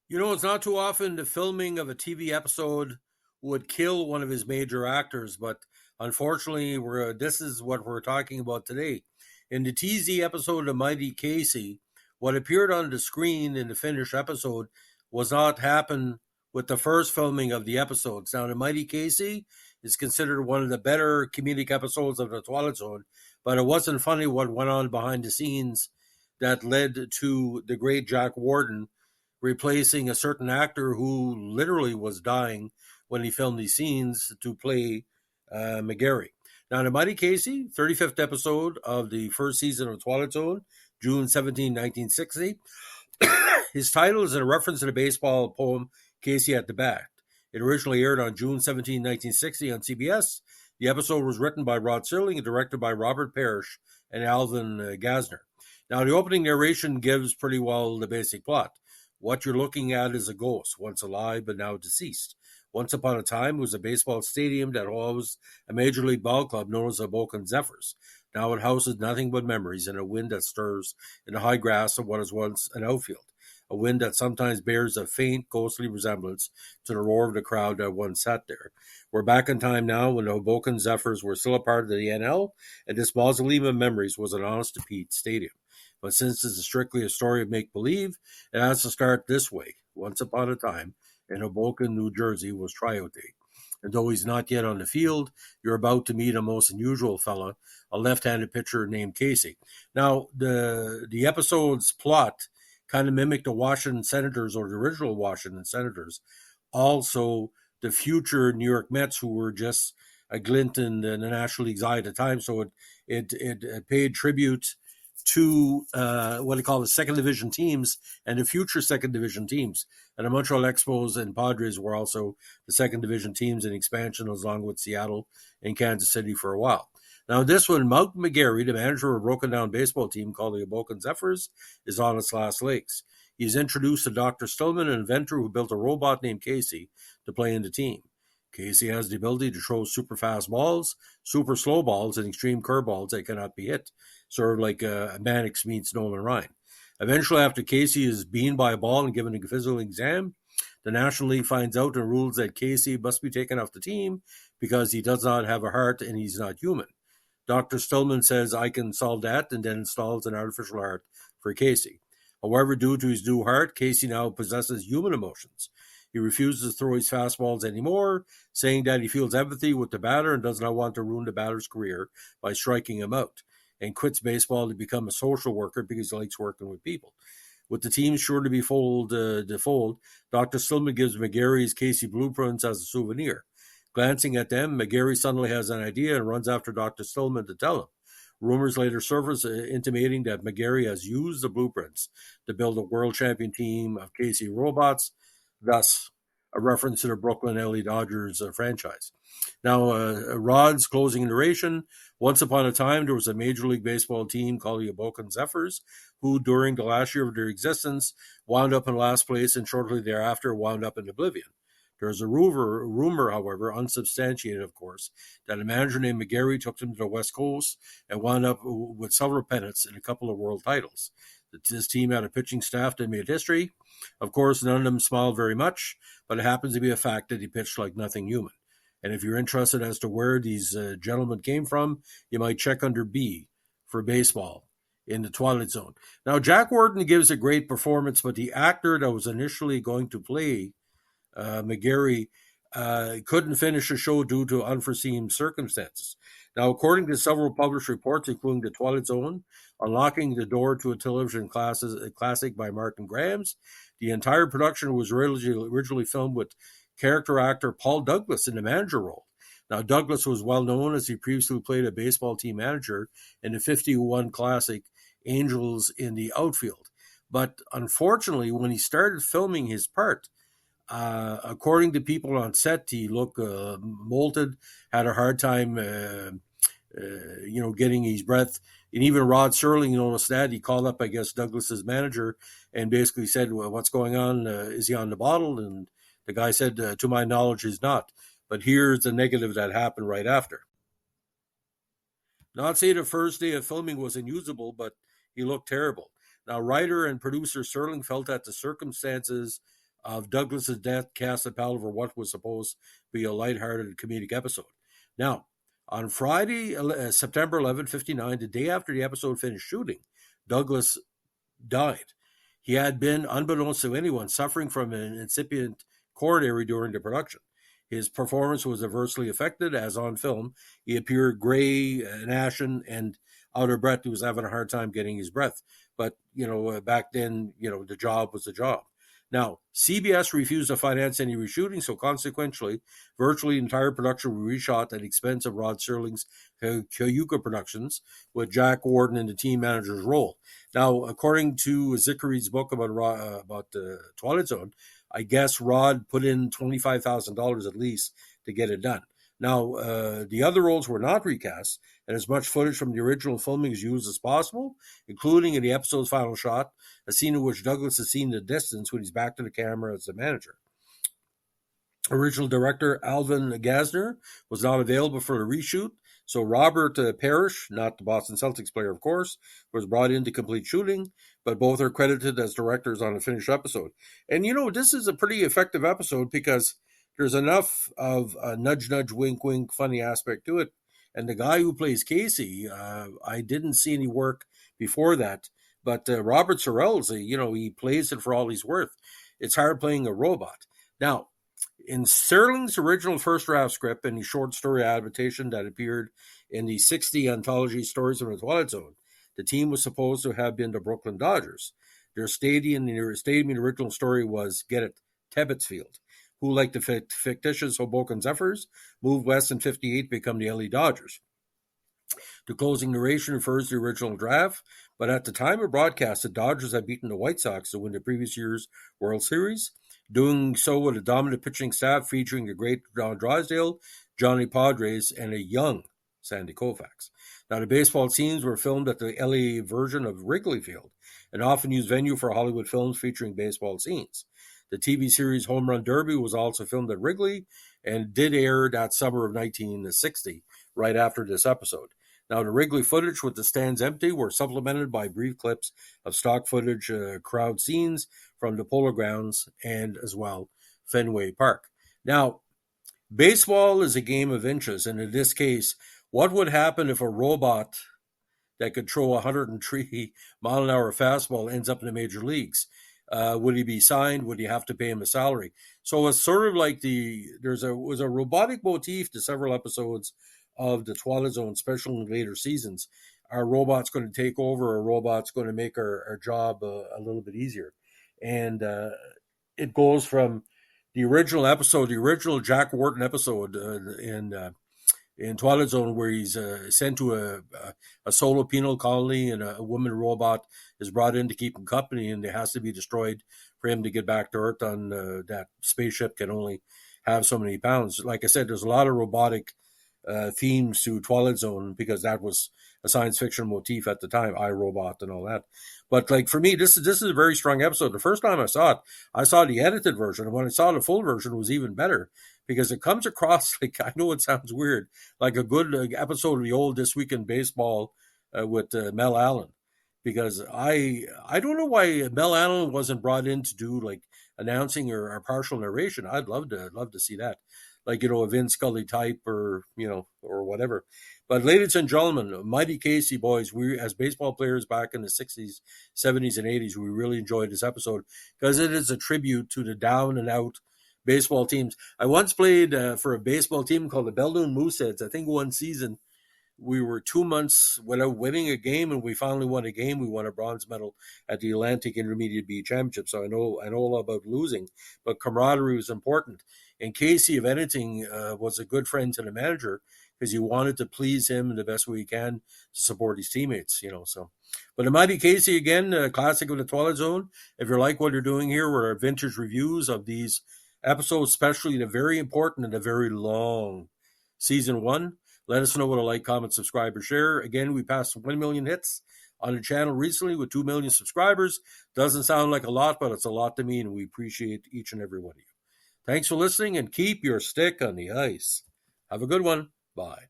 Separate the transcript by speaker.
Speaker 1: It's not too often the filming of a TV episode would kill one of his major actors, but unfortunately, this is what we're talking about today. In the TZ episode of Mighty Casey, what appeared on the screen in the finished episode was not happen with the first filming of the episodes. Now, the Mighty Casey is considered one of the better comedic episodes of the Twilight Zone, but it wasn't funny what went on behind the scenes that led to the great Jack Warden replacing a certain actor who literally was dying when he filmed these scenes to play McGarry. Now, the Mighty Casey, 35th episode of the first season of Twilight Zone, June 17, 1960. His title is in a reference to the baseball poem Casey at the Bat. It originally aired on June 17, 1960 on CBS. The episode was written by Rod Serling and directed by Robert Parrish and Alvin Gasner. Now, the opening narration gives pretty well the basic plot. What you're looking at is a ghost, once alive but now deceased. Once upon a time, it was a baseball stadium that housed a major league ball club known as the Hoboken Zephyrs. Now it houses nothing but memories and a wind that stirs in the high grass of what was once an outfield. A wind that sometimes bears a faint, ghostly resemblance to the roar of the crowd that once sat there. We're back in time now when the Hoboken Zephyrs were still a part of the NL, and this mausoleum of memories was an honest-to-Pete stadium. But since this is strictly a story of make-believe, it has to start this way. Once upon a time, in Hoboken, New Jersey, was tryout day. And though he's not yet on the field, you're about to meet a most unusual fella, a left-handed pitcher named Casey. Now, the episode's plot kind of mimicked the Washington Senators, or the original Washington Senators, also the future New York Mets, who were just a glint in the National League's eye at the time. So it paid tribute to what they call the second division teams and the future second division teams. And the Montreal Expos and Padres were also the second division teams in expansion, along with Seattle and Kansas City for a while. Now, this one, Mount McGarry, the manager of a broken down baseball team called the Hoboken Zephyrs, is on its last legs. He's introduced to Dr. Stillman, an inventor who built a robot named Casey to play in the team. Casey has the ability to throw super fast balls, super slow balls, and extreme curveballs that cannot be hit, sort of like Mannix meets Nolan Ryan. Eventually, after Casey is beamed by a ball and given a physical exam, the National League finds out and rules that Casey must be taken off the team because he does not have a heart and he's not human. Dr. Stillman says, I can solve that, and then installs an artificial heart for Casey. However, due to his new heart, Casey now possesses human emotions. He refuses to throw his fastballs anymore, saying that he feels empathy with the batter and does not want to ruin the batter's career by striking him out, and quits baseball to become a social worker because he likes working with people. With the team sure to be fold, Dr. Stillman gives McGarry his Casey blueprints as a souvenir. Glancing at them, McGarry suddenly has an idea and runs after Dr. Stillman to tell him. Rumors later surface intimating that McGarry has used the blueprints to build a world champion team of Casey robots, thus a reference to the Brooklyn LA Dodgers franchise. Now, Rod's closing narration. Once upon a time, there was a Major League Baseball team called the Hoboken Zephyrs, who during the last year of their existence wound up in last place and shortly thereafter wound up in oblivion. There's a rumor, however, unsubstantiated, of course, that a manager named McGarry took them to the West Coast and wound up with several pennants and a couple of world titles. This team had a pitching staff that made history. Of course, none of them smiled very much, but it happens to be a fact that he pitched like nothing human. And if you're interested as to where these gentlemen came from, you might check under B for baseball in the Twilight Zone. Now, Jack Warden gives a great performance, but the actor that was initially going to play McGarry couldn't finish the show due to unforeseen circumstances. Now, according to several published reports, including The Twilight Zone, Unlocking the Door to a Television Classic by Martin Grams, the entire production was originally filmed with character actor Paul Douglas in the manager role. Now, Douglas was well known as he previously played a baseball team manager in the 51 classic Angels in the Outfield. But unfortunately, when he started filming his part, according to people on set, he looked molted, had a hard time, getting his breath. And even Rod Serling noticed that. He called up, I guess, Douglas's manager and basically said, well, what's going on? Is he on the bottle? And the guy said, to my knowledge, he's not. But here's the negative that happened right after. Not say the first day of filming was unusable, but he looked terrible. Now, writer and producer Serling felt that the circumstances of Douglas's death cast a pall over what was supposed to be a lighthearted comedic episode. Now, on Friday, September 11, 1959, the day after the episode finished shooting, Douglas died. He had been, unbeknownst to anyone, suffering from an incipient coronary during the production. His performance was adversely affected, as on film, he appeared gray and ashen and out of breath. He was having a hard time getting his breath. But, back then, the job was the job. Now, CBS refused to finance any reshooting, so consequently, virtually the entire production was reshot at the expense of Rod Serling's Cayuga Productions, with Jack Warden in the team manager's role. Now, according to Zichari's book about the Twilight Zone, I guess Rod put in $25,000 at least to get it done. Now, the other roles were not recast, and as much footage from the original filming is used as possible, including in the episode's final shot, a scene in which Douglas is seen in the distance when he's back to the camera as the manager. Original director Alvin Gasner was not available for the reshoot, so Robert Parrish, not the Boston Celtics player, of course, was brought in to complete shooting, but both are credited as directors on a finished episode. And, this is a pretty effective episode because there's enough of a nudge, nudge, wink, wink, funny aspect to it. And the guy who plays Casey, I didn't see any work before that, but Robert Serling, he plays it for all he's worth. It's hard playing a robot. Now, in Serling's original first draft script and the short story adaptation that appeared in the 60 anthology stories of the Twilight Zone, the team was supposed to have been the Brooklyn Dodgers. Their stadium in the original story was, get it, Tebbets Field, who, like the fictitious Hoboken Zephyrs, moved west in 58 to become the LA Dodgers. The closing narration refers to the original draft, but at the time of broadcast, the Dodgers had beaten the White Sox to win the previous year's World Series, doing so with a dominant pitching staff featuring the great Don Drysdale, Johnny Padres, and a young Sandy Koufax. Now, the baseball scenes were filmed at the LA version of Wrigley Field, an often used venue for Hollywood films featuring baseball scenes. The TV series Home Run Derby was also filmed at Wrigley and did air that summer of 1960, right after this episode. Now, the Wrigley footage with the stands empty were supplemented by brief clips of stock footage, crowd scenes from the Polo Grounds and, as well, Fenway Park. Now, baseball is a game of inches, and in this case, what would happen if a robot that could throw a 103-mile-an-hour fastball ends up in the major leagues? Would he be signed? Would you have to pay him a salary? So it's sort of like was a robotic motif to several episodes of the Twilight Zone, especially in later seasons. Are robots going to take over? Are robots going to make our job a little bit easier? And it goes from the original episode, the original Jack Warden episode in Twilight Zone, where he's sent to a solo penal colony, and a woman robot is brought in to keep him company, and it has to be destroyed for him to get back to Earth on that spaceship can only have so many pounds. Like I said, there's a lot of robotic themes to Twilight Zone because that was a science fiction motif at the time, iRobot and all that. But like for me, this is a very strong episode. The first time I saw the edited version, and when I saw the full version, it was even better because it comes across like, I know it sounds weird, like a good episode of the old This Week in Baseball with Mel Allen. Because I don't know why Mel Allen wasn't brought in to do like announcing or partial narration. I'd love to see that, like a Vin Scully type or whatever. But ladies and gentlemen, Mighty Casey boys, we as baseball players back in the 60s, 70s, and 80s, we really enjoyed this episode because it is a tribute to the down and out baseball teams. I once played for a baseball team called the Beldoon Mooseheads. I think one season we were 2 months without winning a game, and we finally won a game. We won a bronze medal at the Atlantic Intermediate B Championship. So I know all about losing, but camaraderie was important. And Casey, if anything, was a good friend to the manager because he wanted to please him in the best way he can to support his teammates. So. But it might be Casey again, a classic of the Twilight Zone. If you like what you're doing here, with our vintage reviews of these episodes, especially the very important and the very long season 1. Let us know what a like, comment, subscribe, or share. Again, we passed 1 million hits on the channel recently with 2 million subscribers. Doesn't sound like a lot, but it's a lot to me, and we appreciate each and every one of you. Thanks for listening, and keep your stick on the ice. Have a good one. Bye.